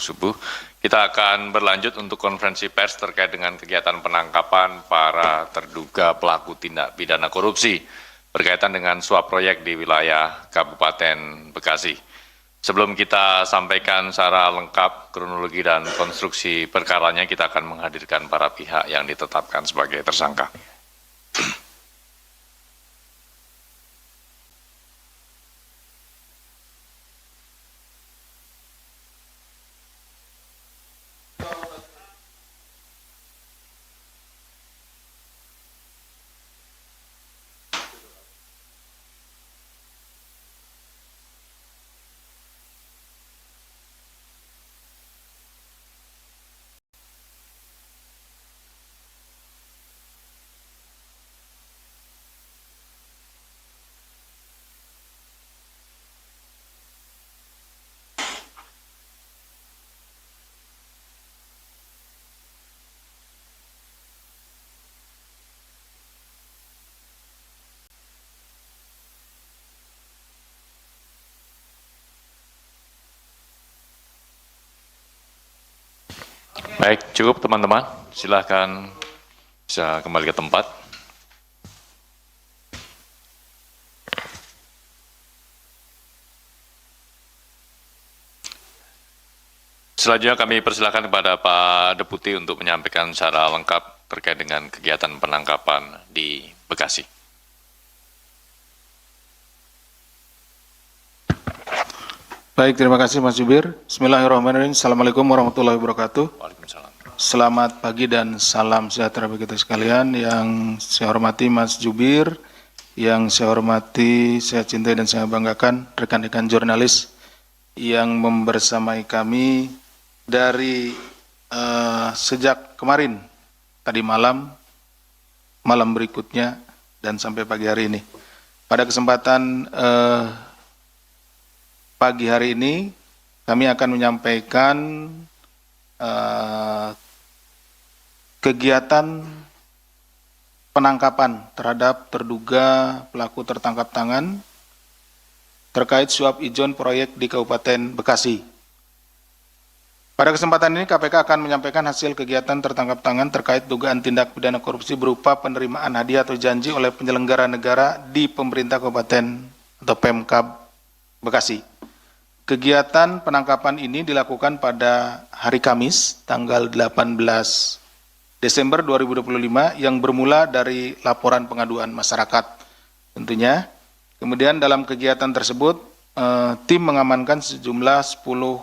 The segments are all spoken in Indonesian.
subuh. Kita akan berlanjut untuk konferensi pers terkait dengan kegiatan penangkapan para terduga pelaku tindak pidana korupsi berkaitan dengan suap proyek di wilayah Kabupaten Bekasi. Sebelum kita sampaikan secara lengkap kronologi dan konstruksi perkaranya, kita akan menghadirkan para pihak yang ditetapkan sebagai tersangka. Baik, cukup teman-teman. Silakan bisa kembali ke tempat. Selanjutnya kami persilakan kepada Pak Deputi untuk menyampaikan secara lengkap terkait dengan kegiatan penangkapan di Bekasi. Baik, terima kasih Mas Jubir. Bismillahirrahmanirrahim. Assalamualaikum warahmatullahi wabarakatuh. Waalaikumsalam. Selamat pagi dan salam sejahtera bagi kita sekalian. Yang saya hormati Mas Jubir, yang saya hormati, saya cintai dan saya banggakan rekan-rekan jurnalis yang membersamai kami dari sejak kemarin, tadi malam berikutnya, dan sampai pagi hari ini. Pada kesempatan pagi hari ini kami akan menyampaikan kegiatan penangkapan terhadap terduga pelaku tertangkap tangan terkait suap ijon proyek di Kabupaten Bekasi. Pada kesempatan ini KPK akan menyampaikan hasil kegiatan tertangkap tangan terkait dugaan tindak pidana korupsi berupa penerimaan hadiah atau janji oleh penyelenggara negara di pemerintah Kabupaten atau Pemkab Bekasi. Kegiatan penangkapan ini dilakukan pada hari Kamis, tanggal 18 Desember 2025, yang bermula dari laporan pengaduan masyarakat tentunya. Kemudian dalam kegiatan tersebut, tim mengamankan sejumlah 10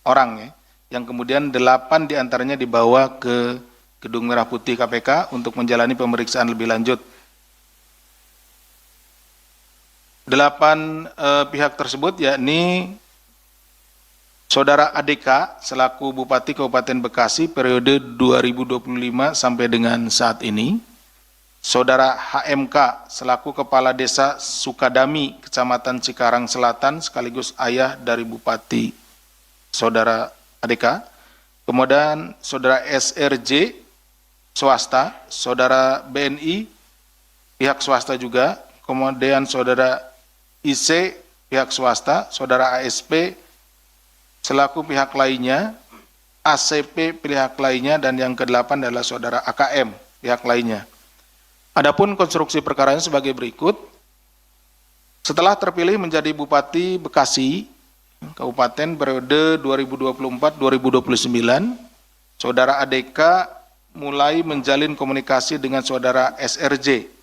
orang, yang kemudian 8 diantaranya dibawa ke Gedung Merah Putih KPK untuk menjalani pemeriksaan lebih lanjut. 8 pihak tersebut yakni Saudara ADK selaku Bupati Kabupaten Bekasi periode 2025 sampai dengan saat ini, Saudara HMK selaku Kepala Desa Sukadami, Kecamatan Cikarang Selatan, sekaligus ayah dari Bupati Saudara ADK, kemudian Saudara SRJ swasta, Saudara BNI pihak swasta juga, kemudian Saudara IC pihak swasta, Saudara ASP selaku pihak lainnya, ACP pihak lainnya, dan yang ke-8 adalah Saudara AKM pihak lainnya. Adapun konstruksi perkaranya sebagai berikut. Setelah terpilih menjadi Bupati Bekasi Kabupaten periode 2024-2029, Saudara ADK mulai menjalin komunikasi dengan Saudara SRJ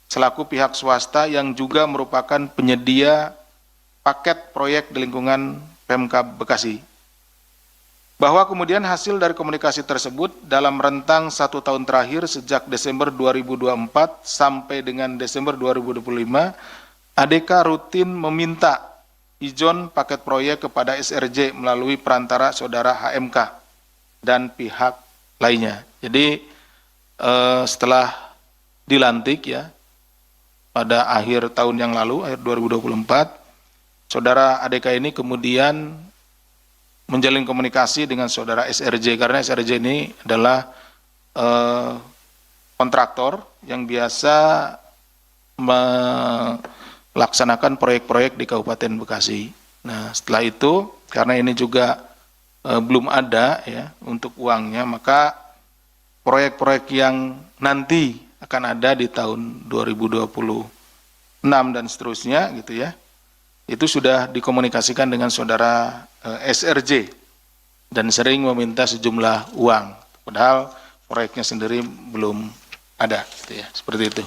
selaku pihak swasta yang juga merupakan penyedia paket proyek di lingkungan Pemkab Bekasi. Bahwa kemudian hasil dari komunikasi tersebut dalam rentang 1 tahun terakhir sejak Desember 2024 sampai dengan Desember 2025, ADK rutin meminta ijon paket proyek kepada SRJ melalui perantara Saudara HMK dan pihak lainnya. Jadi setelah dilantik ya pada akhir tahun yang lalu, akhir 2024, Saudara ADK ini kemudian menjalin komunikasi dengan Saudara SRJ, karena SRJ ini adalah kontraktor yang biasa melaksanakan proyek-proyek di Kabupaten Bekasi. Nah, setelah itu, karena ini juga belum ada ya untuk uangnya, maka proyek-proyek yang nanti akan ada di tahun 2026 dan seterusnya gitu ya, itu sudah dikomunikasikan dengan saudara SRJ dan sering meminta sejumlah uang, padahal proyeknya sendiri belum ada, gitu ya, seperti itu.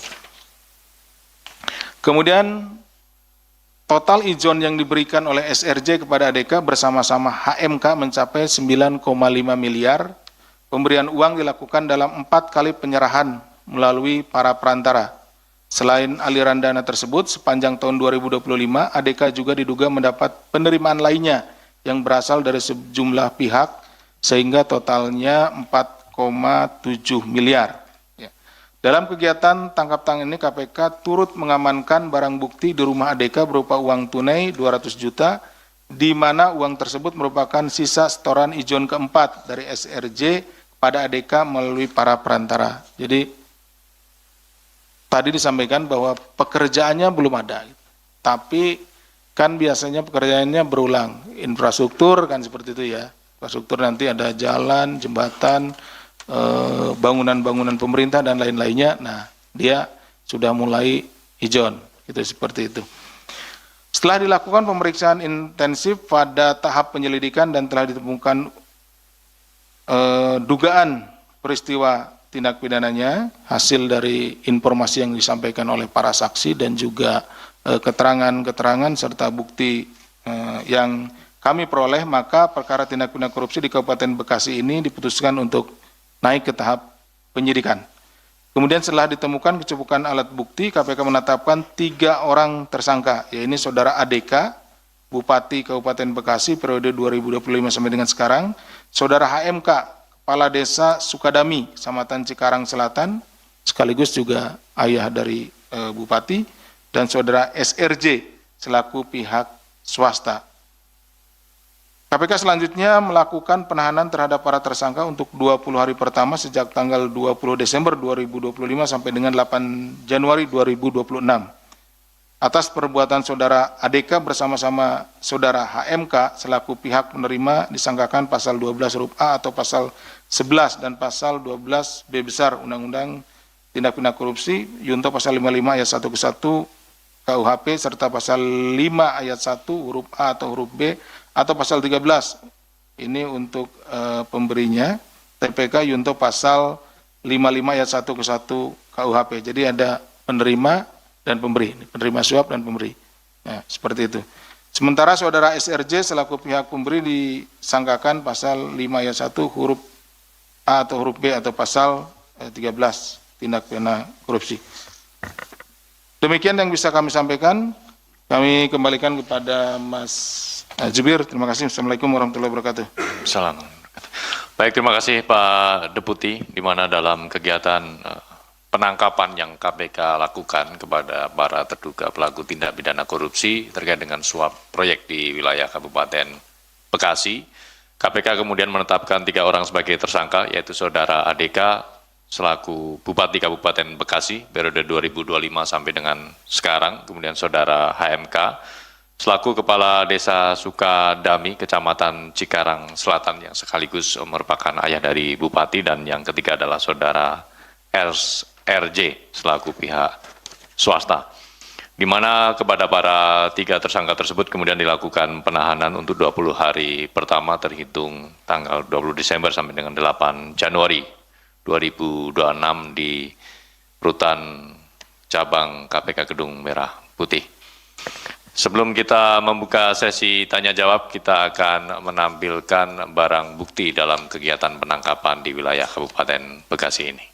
Kemudian total ijon yang diberikan oleh SRJ kepada ADK bersama-sama HMK mencapai 9,5 miliar. Pemberian uang dilakukan dalam 4 kali penyerahan melalui para perantara. Selain aliran dana tersebut, sepanjang tahun 2025, ADK juga diduga mendapat penerimaan lainnya yang berasal dari sejumlah pihak, sehingga totalnya 4,7 miliar. Dalam kegiatan tangkap tangan ini, KPK turut mengamankan barang bukti di rumah ADK berupa uang tunai 200 juta, di mana uang tersebut merupakan sisa setoran ijon keempat dari SRJ pada ADK melalui para perantara. Jadi, tadi disampaikan bahwa pekerjaannya belum ada, tapi kan biasanya pekerjaannya berulang. Infrastruktur kan seperti itu ya, infrastruktur nanti ada jalan, jembatan, bangunan-bangunan pemerintah dan lain-lainnya. Nah, dia sudah mulai ijon, gitu seperti itu. Setelah dilakukan pemeriksaan intensif pada tahap penyelidikan dan telah ditemukan dugaan peristiwa tindak pidananya, hasil dari informasi yang disampaikan oleh para saksi dan juga keterangan-keterangan serta bukti yang kami peroleh, maka perkara tindak pidana korupsi di Kabupaten Bekasi ini diputuskan untuk naik ke tahap penyidikan. Kemudian setelah ditemukan kecukupan alat bukti, KPK menetapkan 3 orang tersangka, yaitu saudara ADK, Bupati Kabupaten Bekasi periode 2025 sampai dengan sekarang, saudara HMK, Kepala Desa Sukadami, Kecamatan Cikarang Selatan, sekaligus juga ayah dari Bupati, dan saudara SRJ selaku pihak swasta. KPK selanjutnya melakukan penahanan terhadap para tersangka untuk 20 hari pertama sejak tanggal 20 Desember 2025 sampai dengan 8 Januari 2026. Atas perbuatan saudara ADK bersama-sama saudara HMK selaku pihak penerima disangkakan pasal 12 huruf A atau pasal 11 dan pasal 12 B besar Undang-Undang Tindak Pidana Korupsi, Yunto pasal 55 ayat 1 ke 1 KUHP serta pasal 5 ayat 1 huruf A atau huruf B atau pasal 13, ini untuk pemberinya, TPK Yunto pasal 55 ayat 1 ke 1 KUHP. Jadi ada penerima dan pemberi, penerima suap dan pemberi. Nah, seperti itu. Sementara saudara SRJ selaku pihak pemberi disangkakan pasal 5 ayat 1 huruf A atau huruf B atau pasal 13 tindak pidana korupsi. Demikian yang bisa kami sampaikan. Kami kembalikan kepada Mas Jubir. Terima kasih. Assalamualaikum warahmatullahi wabarakatuh. Assalamualaikum. Baik, terima kasih Pak Deputi, di mana dalam kegiatan penangkapan yang KPK lakukan kepada para terduga pelaku tindak pidana korupsi terkait dengan suap proyek di wilayah Kabupaten Bekasi, KPK kemudian menetapkan 3 orang sebagai tersangka, yaitu saudara ADK selaku Bupati Kabupaten Bekasi periode 2025 sampai dengan sekarang, kemudian saudara HMK selaku Kepala Desa Sukadami, Kecamatan Cikarang Selatan yang sekaligus merupakan ayah dari Bupati, dan yang ketiga adalah saudara SRJ selaku pihak swasta. Di mana kepada para 3 tersangka tersebut kemudian dilakukan penahanan untuk 20 hari pertama terhitung tanggal 20 Desember sampai dengan 8 Januari 2026 di Rutan Cabang KPK Gedung Merah Putih. Sebelum kita membuka sesi tanya jawab, kita akan menampilkan barang bukti dalam kegiatan penangkapan di wilayah Kabupaten Bekasi ini.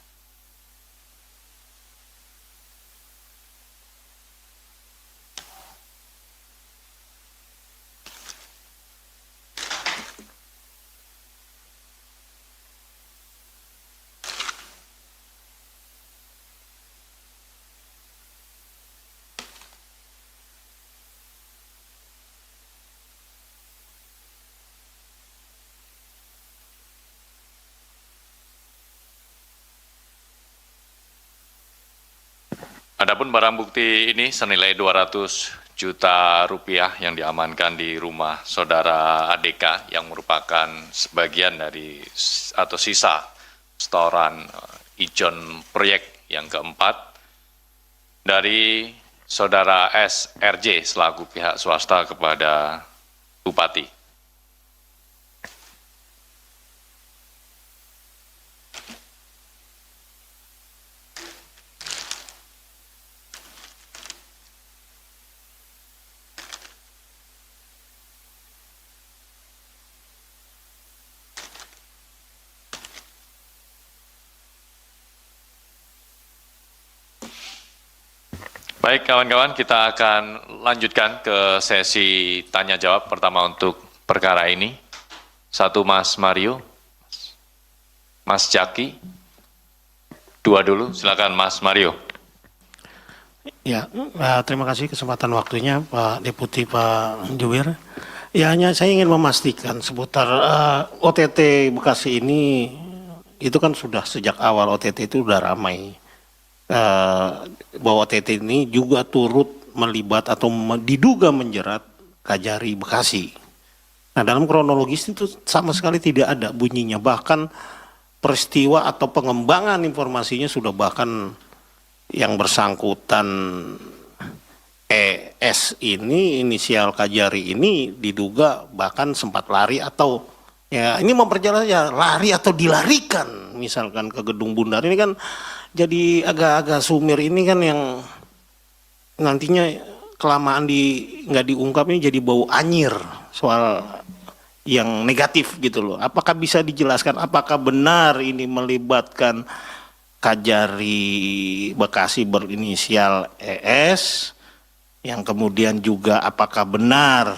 Adapun barang bukti ini senilai 200 juta rupiah yang diamankan di rumah saudara ADK yang merupakan sebagian dari atau sisa setoran ijon proyek yang keempat dari saudara SRJ selaku pihak swasta kepada Bupati. Baik kawan-kawan, kita akan lanjutkan ke sesi tanya jawab pertama untuk perkara ini. Satu Mas Mario, Mas Jaki, dua dulu, silakan Mas Mario. Ya, terima kasih kesempatan waktunya Pak Deputi Pak Juwir. Ya, hanya saya ingin memastikan seputar OTT Bekasi ini, itu kan sudah sejak awal OTT itu sudah ramai. Bahwa OTT ini juga turut melibat atau diduga menjerat Kajari Bekasi. Nah, dalam kronologis itu sama sekali tidak ada bunyinya. Bahkan peristiwa atau pengembangan informasinya sudah bahkan yang bersangkutan ES ini, inisial Kajari ini diduga bahkan sempat lari atau ya ini memperjelas ya lari atau dilarikan misalkan ke Gedung Bundar. Ini kan jadi agak-agak sumir ini kan yang nantinya kelamaan nggak diungkap ini jadi bau anyir soal yang negatif gitu loh. Apakah bisa dijelaskan apakah benar ini melibatkan Kajari Bekasi berinisial ES yang kemudian juga apakah benar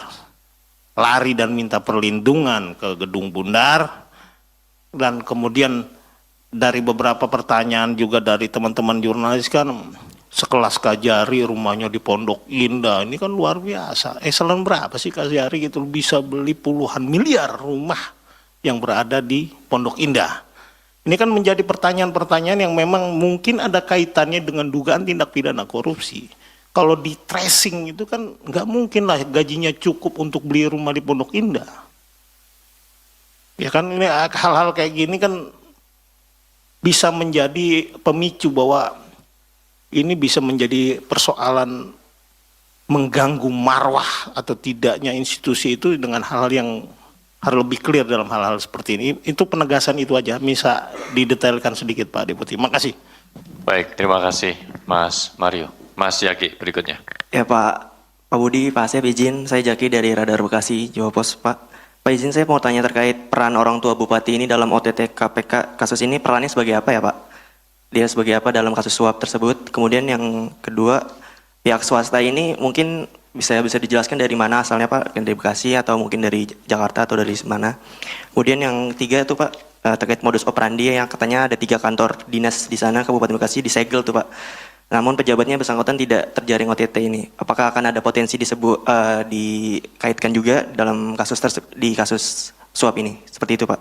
lari dan minta perlindungan ke Gedung Bundar, dan kemudian dari beberapa pertanyaan juga dari teman-teman jurnalis kan sekelas Kajari rumahnya di Pondok Indah ini kan luar biasa. Eselon berapa sih Kajari gitu bisa beli puluhan miliar rumah yang berada di Pondok Indah. Ini kan menjadi pertanyaan-pertanyaan yang memang mungkin ada kaitannya dengan dugaan tindak pidana korupsi. Kalau di tracing itu kan nggak mungkin lah gajinya cukup untuk beli rumah di Pondok Indah. Ya kan ini hal-hal kayak gini kan bisa menjadi pemicu bahwa ini bisa menjadi persoalan mengganggu marwah atau tidaknya institusi itu dengan hal-hal yang harus lebih clear dalam hal-hal seperti ini. Itu penegasan itu aja, bisa didetailkan sedikit Pak Deputi. Makasih. Baik, terima kasih Mas Mario. Mas Jaki berikutnya. Ya Pak Budi, Pak Asep izin, saya Jaki dari Radar Bekasi, Jawa Pos Pak. Pak izin saya mau tanya terkait peran orang tua Bupati ini dalam OTT KPK kasus ini, perannya sebagai apa ya Pak? Dia sebagai apa dalam kasus suap tersebut? Kemudian yang kedua, pihak swasta ini mungkin bisa dijelaskan dari mana asalnya Pak? Dari Bekasi atau mungkin dari Jakarta atau dari mana? Kemudian yang ketiga tuh Pak, terkait modus operandi yang katanya ada 3 kantor dinas di sana Kabupaten Bekasi disegel tuh Pak. Namun pejabatnya bersangkutan tidak terjaring OTT ini. Apakah akan ada potensi dikaitkan juga dalam di kasus suap ini? Seperti itu Pak.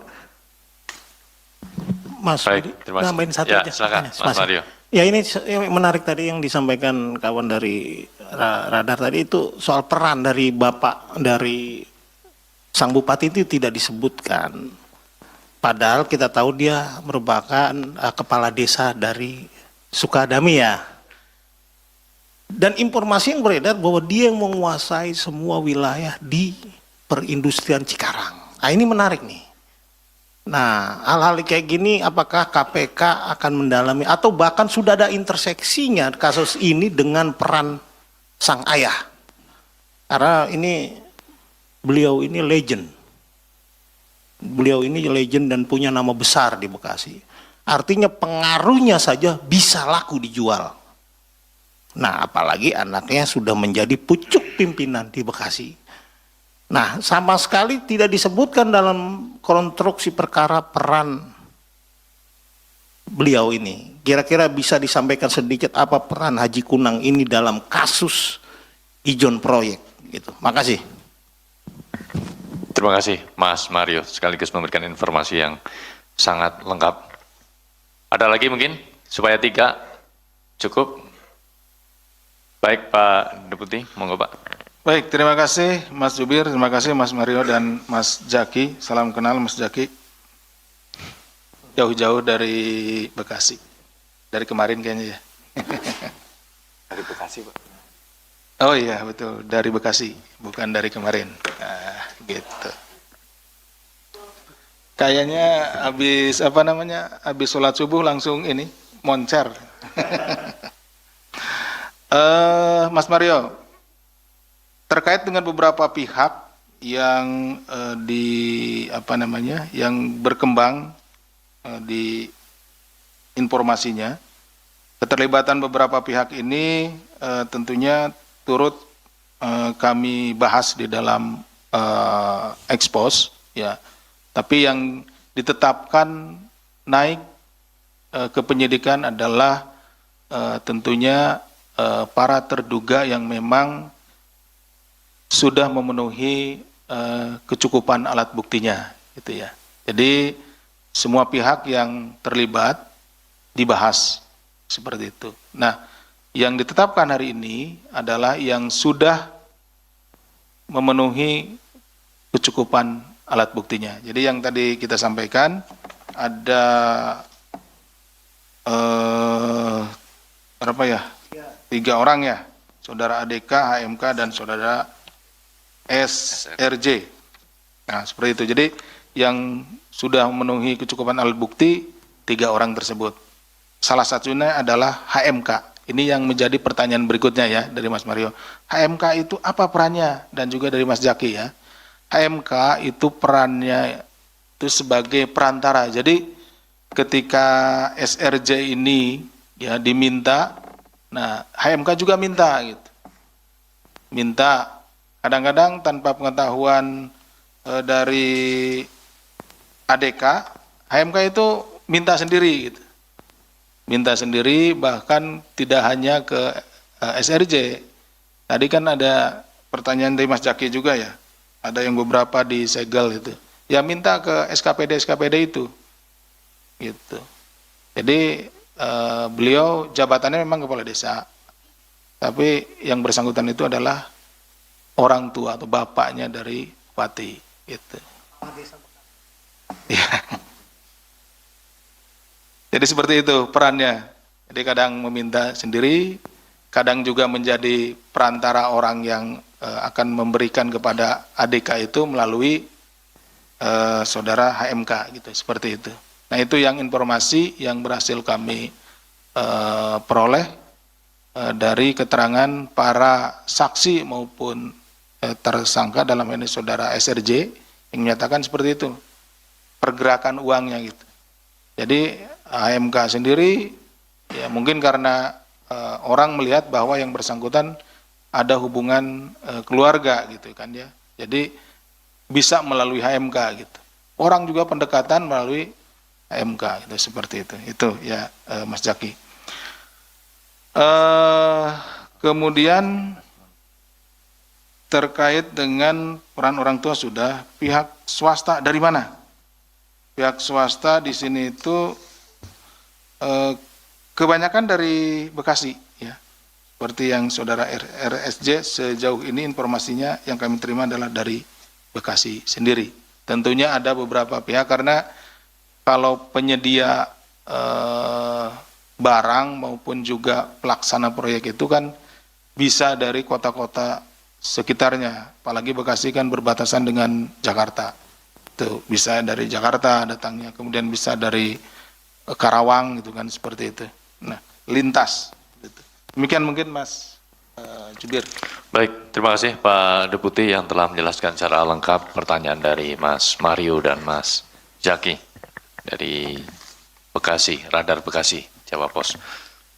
Mas, nambahin satu ya, aja. Silakan, Mas Mario. Ya ini menarik tadi yang disampaikan kawan dari Radar tadi itu soal peran dari Bapak dari Sang Bupati itu tidak disebutkan. Padahal kita tahu dia merupakan kepala desa dari Sukadami ya. Dan informasi yang beredar bahwa dia yang menguasai semua wilayah di perindustrian Cikarang. Nah ini menarik nih. Nah hal-hal kayak gini apakah KPK akan mendalami atau bahkan sudah ada interseksinya kasus ini dengan peran sang ayah. Karena ini beliau ini legend. Beliau ini legend dan punya nama besar di Bekasi. Artinya pengaruhnya saja bisa laku dijual. Nah apalagi anaknya sudah menjadi pucuk pimpinan di Bekasi. Nah sama sekali tidak disebutkan dalam konstruksi perkara peran beliau ini. Kira-kira bisa disampaikan sedikit apa peran Haji Kunang ini dalam kasus ijon proyek gitu. Makasih. Terima kasih Mas Mario sekaligus memberikan informasi yang sangat lengkap. Ada lagi mungkin supaya 3 cukup. Baik Pak Deputi, monggo Pak. Baik, terima kasih Mas Jubir, terima kasih Mas Mario dan Mas Jaki. Salam kenal Mas Jaki. Jauh-jauh dari Bekasi. Dari kemarin kayaknya ya. Dari Bekasi Pak. Oh iya, betul, dari Bekasi, bukan dari kemarin. Nah, gitu. Kayaknya habis habis sholat subuh langsung ini moncer. Mas Mario, terkait dengan beberapa pihak yang yang berkembang di informasinya, keterlibatan beberapa pihak ini tentunya turut kami bahas di dalam expose, ya. Tapi yang ditetapkan naik ke penyidikan adalah tentunya para terduga yang memang sudah memenuhi kecukupan alat buktinya, gitu ya. Jadi semua pihak yang terlibat dibahas seperti itu. Nah, yang ditetapkan hari ini adalah yang sudah memenuhi kecukupan alat buktinya. Jadi yang tadi kita sampaikan ada berapa ya? 3 orang ya, saudara ADK, HMK, dan saudara SRJ. Nah, seperti itu. Jadi yang sudah memenuhi kecukupan alat bukti 3 orang tersebut. Salah satunya adalah HMK. Ini yang menjadi pertanyaan berikutnya ya dari Mas Mario. HMK itu apa perannya? Dan juga dari Mas Jaki ya. HMK itu perannya itu sebagai perantara. Jadi ketika SRJ ini ya diminta, nah HMK juga minta gitu. Minta kadang-kadang tanpa pengetahuan dari ADK, HMK itu minta sendiri gitu. Minta sendiri, bahkan tidak hanya ke SRJ. Tadi kan ada pertanyaan dari Mas Jaki juga ya. Ada yang beberapa disegel itu. Ya minta ke SKPD itu. Gitu. Jadi beliau jabatannya memang kepala desa. Tapi yang bersangkutan itu adalah orang tua atau bapaknya dari bupati. Gitu. Ya. Jadi seperti itu perannya. Jadi kadang meminta sendiri, kadang juga menjadi perantara orang yang akan memberikan kepada ADK itu melalui saudara HMK gitu, seperti itu. Nah, itu yang informasi yang berhasil kami peroleh dari keterangan para saksi maupun tersangka, dalam ini saudara SRJ, yang menyatakan seperti itu, pergerakan uangnya gitu. Jadi HMK sendiri ya mungkin karena orang melihat bahwa yang bersangkutan ada hubungan keluarga gitu kan ya. Jadi bisa melalui HMK gitu. Orang juga pendekatan melalui HMK gitu, seperti itu. Itu ya Mas Jaki. Kemudian terkait dengan peran orang tua sudah, pihak swasta dari mana? Pihak swasta di sini itu kebanyakan dari Bekasi ya. Seperti yang saudara RSJ, sejauh ini informasinya yang kami terima adalah dari Bekasi sendiri. Tentunya ada beberapa pihak, karena kalau penyedia barang maupun juga pelaksana proyek itu kan bisa dari kota-kota sekitarnya. Apalagi Bekasi kan berbatasan dengan Jakarta. Tuh, bisa dari Jakarta datangnya, kemudian bisa dari Karawang gitu kan, seperti itu. Nah, lintas. Gitu. Demikian mungkin Mas Jubir. Baik, terima kasih Pak Deputi yang telah menjelaskan secara lengkap pertanyaan dari Mas Mario dan Mas Jaki dari Bekasi, Radar Bekasi, Jawa Pos.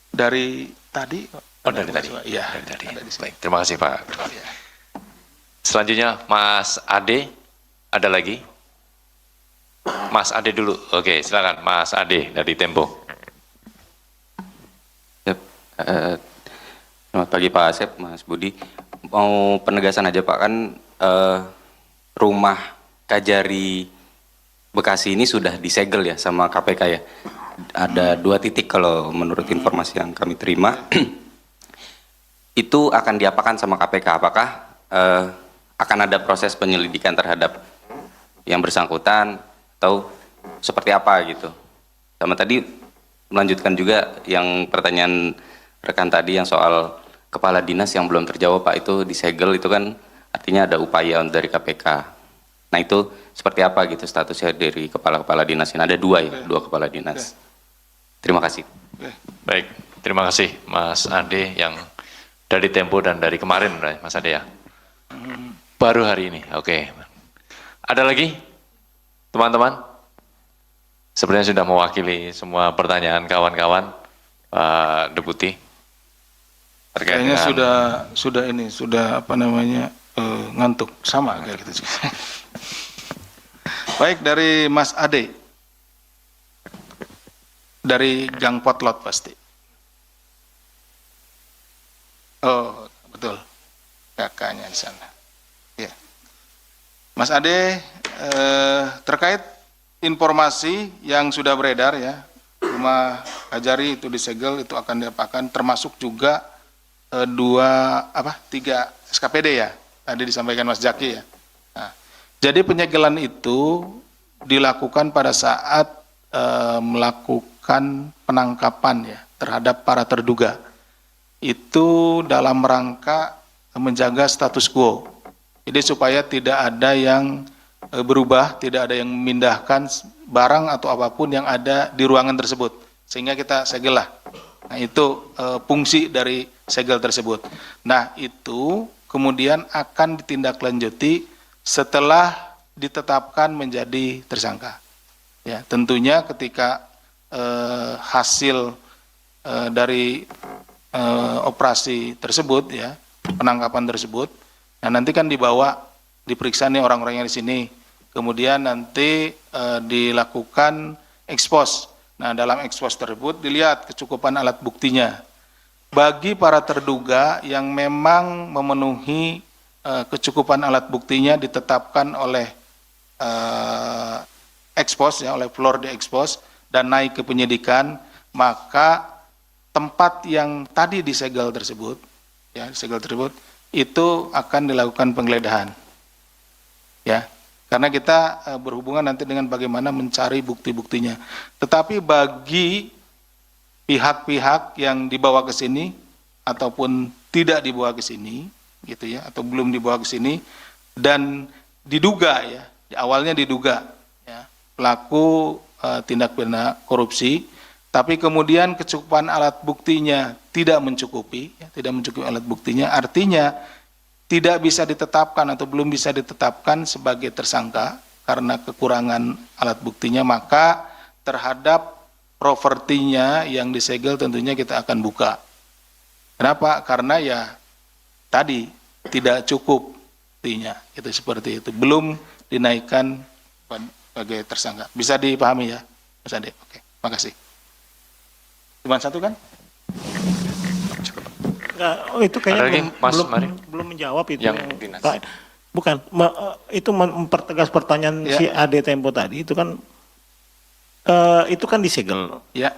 Dari tadi? Oh, dari tadi? Iya. Dari tadi. Baik, terima kasih Pak. Selanjutnya Mas Ade, ada lagi? Mas Ade dulu. Oke, silakan Mas Ade dari Tempo. Selamat pagi Pak Asep, Mas Budi. Mau penegasan aja Pak, kan rumah Kajari Bekasi ini sudah disegel ya sama KPK ya. Ada 2 titik kalau menurut informasi yang kami terima. itu akan diapakan sama KPK? Apakah akan ada proses penyelidikan terhadap yang bersangkutan atau seperti apa gitu? Sama tadi melanjutkan juga yang pertanyaan rekan tadi yang soal kepala dinas yang belum terjawab Pak, itu disegel, itu kan artinya ada upaya dari KPK. Nah itu seperti apa gitu statusnya dari kepala-kepala dinas ini? Ada dua ya, dua kepala dinas. Terima kasih. Baik, terima kasih Mas Ade yang dari Tempo dan dari kemarin, Mas Ade ya. Baru hari ini, oke. Ada lagi, teman-teman? Sebenarnya sudah mewakili semua pertanyaan kawan-kawan, Pak Deputi. Terkait Kayaknya dengan sudah apa namanya ngantuk sama kayak gitu juga. Baik, dari Mas Ade, dari Gang Potlot pasti. Oh betul, kakaknya di sana. Ya, Mas Ade, terkait informasi yang sudah beredar ya, rumah Kajari itu disegel, itu akan diapakan, termasuk juga tiga SKPD ya, tadi disampaikan Mas Jaki ya. Nah, jadi penyegelan itu dilakukan pada saat melakukan penangkapan ya terhadap para terduga. Itu dalam rangka menjaga status quo. Jadi supaya tidak ada yang berubah, tidak ada yang memindahkan barang atau apapun yang ada di ruangan tersebut, sehingga kita segel lah. Nah itu fungsi dari segel tersebut. Nah itu kemudian akan ditindaklanjuti setelah ditetapkan menjadi tersangka. Ya tentunya ketika hasil dari operasi tersebut ya, penangkapan tersebut, nah nanti kan diperiksa nih orang-orang yang di sini, kemudian nanti dilakukan ekspos. Nah dalam ekspos tersebut dilihat kecukupan alat buktinya. Bagi para terduga yang memang memenuhi kecukupan alat buktinya ditetapkan oleh ekspos ya, oleh floor di ekspos dan naik ke penyidikan, maka tempat yang tadi disegel tersebut, ya disegel tersebut, itu akan dilakukan penggeledahan, ya, karena kita berhubungan nanti dengan bagaimana mencari bukti-buktinya. Tetapi bagi pihak-pihak yang dibawa ke sini ataupun tidak dibawa ke sini, gitu ya, atau belum dibawa ke sini dan diduga ya, awalnya diduga ya, pelaku tindak pidana korupsi, tapi kemudian kecukupan alat buktinya tidak mencukupi, ya, tidak mencukupi alat buktinya, artinya tidak bisa ditetapkan atau belum bisa ditetapkan sebagai tersangka karena kekurangan alat buktinya, maka terhadap propertinya yang disegel tentunya kita akan buka. Kenapa? Karena ya tadi tidak cukup buktinya, itu seperti itu, belum dinaikkan sebagai tersangka. Bisa dipahami ya, Mas Ade? Oke, makasih. Cuma satu kan? Enggak, itu kayaknya belum menjawab itu. Yang dinas. Pak, bukan, itu mempertegas pertanyaan Ya. si Ade Tempo tadi, itu kan disegel. Ya,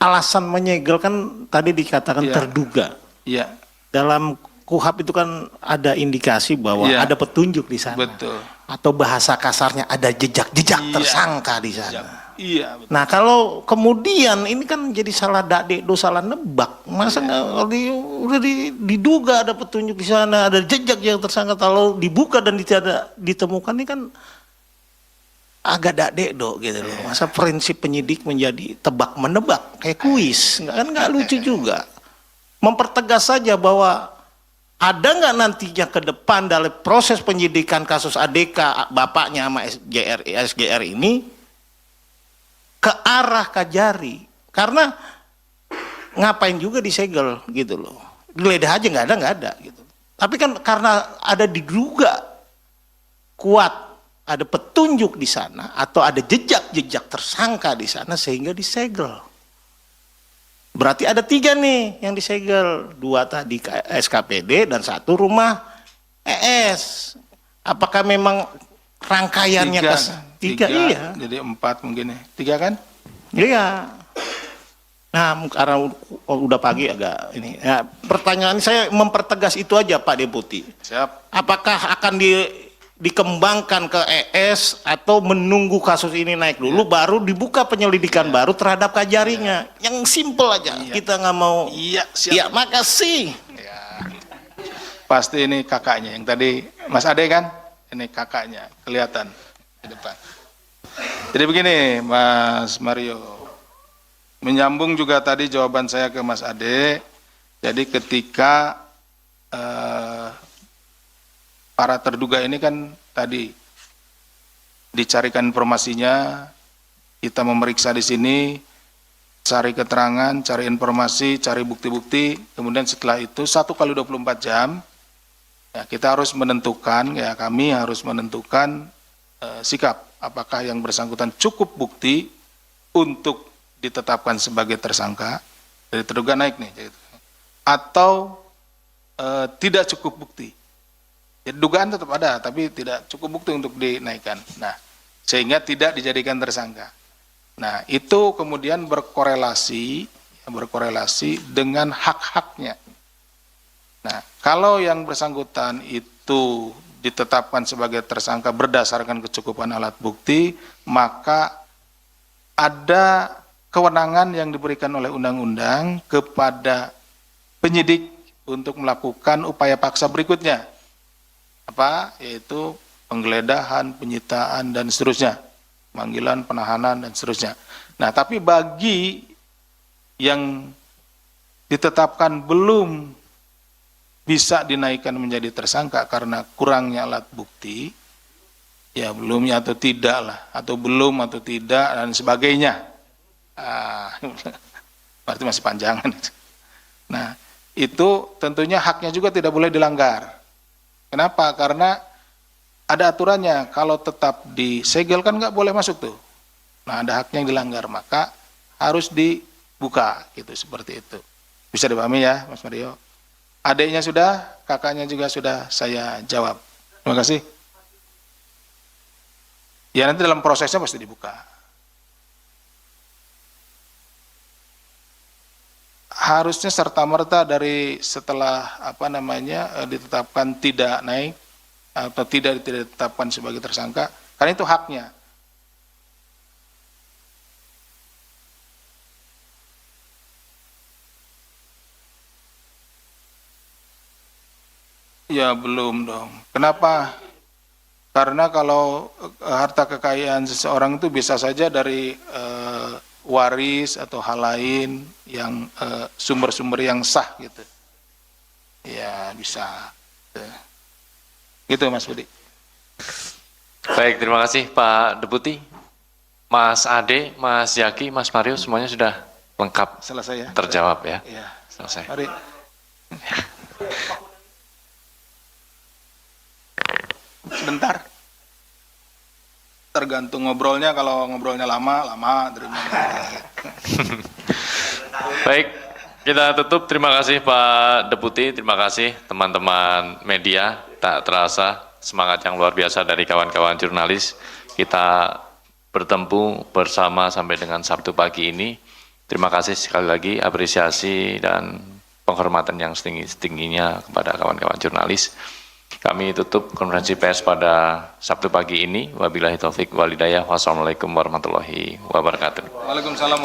Alasan menyegel kan tadi dikatakan Ya. terduga. ya, Dalam KUHP itu kan ada indikasi bahwa Ya. ada petunjuk di sana. betul. Atau bahasa kasarnya ada jejak-jejak Iya. tersangka di sana. Ya, iya, betul. Nah kalau kemudian ini kan jadi salah do salah nebak, masa nggak udah diduga ada petunjuk di sana, ada jejak yang tersangka, kalau dibuka dan tidak ditemukan ini kan agak do gitu loh. Masa prinsip penyidik menjadi tebak menebak kayak kuis, nggak lucu juga. Mempertegas saja bahwa ada nggak nantinya ke depan dalam proses penyidikan kasus ADK bapaknya sama SGR ini ke arah Kajari, karena ngapain juga disegel gitu loh, geledah aja nggak ada gitu. Tapi kan karena ada diduga kuat ada petunjuk di sana atau ada jejak tersangka di sana sehingga disegel. Berarti ada 3 nih yang disegel, 2 tadi SKPD dan 1 rumah ES. Apakah memang rangkaiannya Tiga, 3? Iya. Jadi 4 mungkin ya. 3 kan? Iya. Nah, karena udah pagi agak ini. Ya, pertanyaan saya mempertegas itu aja Pak Deputi. Siap. Apakah akan dikembangkan ke ES atau menunggu kasus ini naik dulu baru dibuka penyelidikan baru terhadap Kajarinya? Yang simple aja. Kita nggak mau. Iya, siap. Ya, makasih. Pasti ini kakaknya yang tadi Mas Ade kan? Ini kakaknya kelihatan di depan. Jadi begini, Mas Mario. Menyambung juga tadi jawaban saya ke Mas Ade. Jadi ketika para terduga ini kan tadi dicarikan informasinya, kita memeriksa di sini, cari keterangan, cari informasi, cari bukti-bukti, kemudian setelah itu 1 kali 24 jam, ya kita harus menentukan, ya kami harus menentukan sikap, apakah yang bersangkutan cukup bukti untuk ditetapkan sebagai tersangka, dari terduga naik nih, atau tidak cukup bukti. Jadi dugaan tetap ada, tapi tidak cukup bukti untuk dinaikkan. Nah, sehingga tidak dijadikan tersangka. Nah, itu kemudian berkorelasi dengan hak-haknya. Nah, kalau yang bersangkutan itu ditetapkan sebagai tersangka berdasarkan kecukupan alat bukti, maka ada kewenangan yang diberikan oleh undang-undang kepada penyidik untuk melakukan upaya paksa berikutnya. Apa? Yaitu penggeledahan, penyitaan, dan seterusnya. Panggilan, penahanan, dan seterusnya. Nah, tapi bagi yang ditetapkan belum bisa dinaikkan menjadi tersangka karena kurangnya alat bukti, ya belumnya atau tidak lah, atau belum atau tidak, dan sebagainya. Berarti masih panjangan. Nah, itu tentunya haknya juga tidak boleh dilanggar. Kenapa? Karena ada aturannya, kalau tetap disegel kan nggak boleh masuk tuh. Nah, ada haknya yang dilanggar, maka harus dibuka, gitu, seperti itu. Bisa dipahami ya, Mas Mario? Adiknya sudah, kakaknya juga sudah saya jawab. Terima kasih. Ya, nanti dalam prosesnya pasti dibuka. Harusnya serta-merta dari setelah ditetapkan tidak naik atau tidak ditetapkan sebagai tersangka, karena itu haknya. Ya belum dong. Kenapa? Karena kalau harta kekayaan seseorang itu bisa saja dari waris atau hal lain yang sumber-sumber yang sah gitu. Ya bisa. Gitu Mas Budi. Baik, terima kasih Pak Deputi. Mas Ade, Mas Zaki, Mas Mario semuanya sudah lengkap Selesai ya? terjawab ya. Iya. Selesai. Mari. Sebentar. Tergantung ngobrolnya, kalau ngobrolnya lama terima. Baik, kita tutup. Terima kasih Pak Deputi, terima kasih teman-teman media. Tak terasa semangat yang luar biasa dari kawan-kawan jurnalis. Kita bertemu bersama sampai dengan Sabtu pagi ini. Terima kasih sekali lagi, apresiasi dan penghormatan yang setinggi-tingginya kepada kawan-kawan jurnalis. Kami tutup konferensi pers pada Sabtu pagi ini. Wabillahi taufik walhidayah. Wassalamualaikum warahmatullahi wabarakatuh. Waalaikumsalam.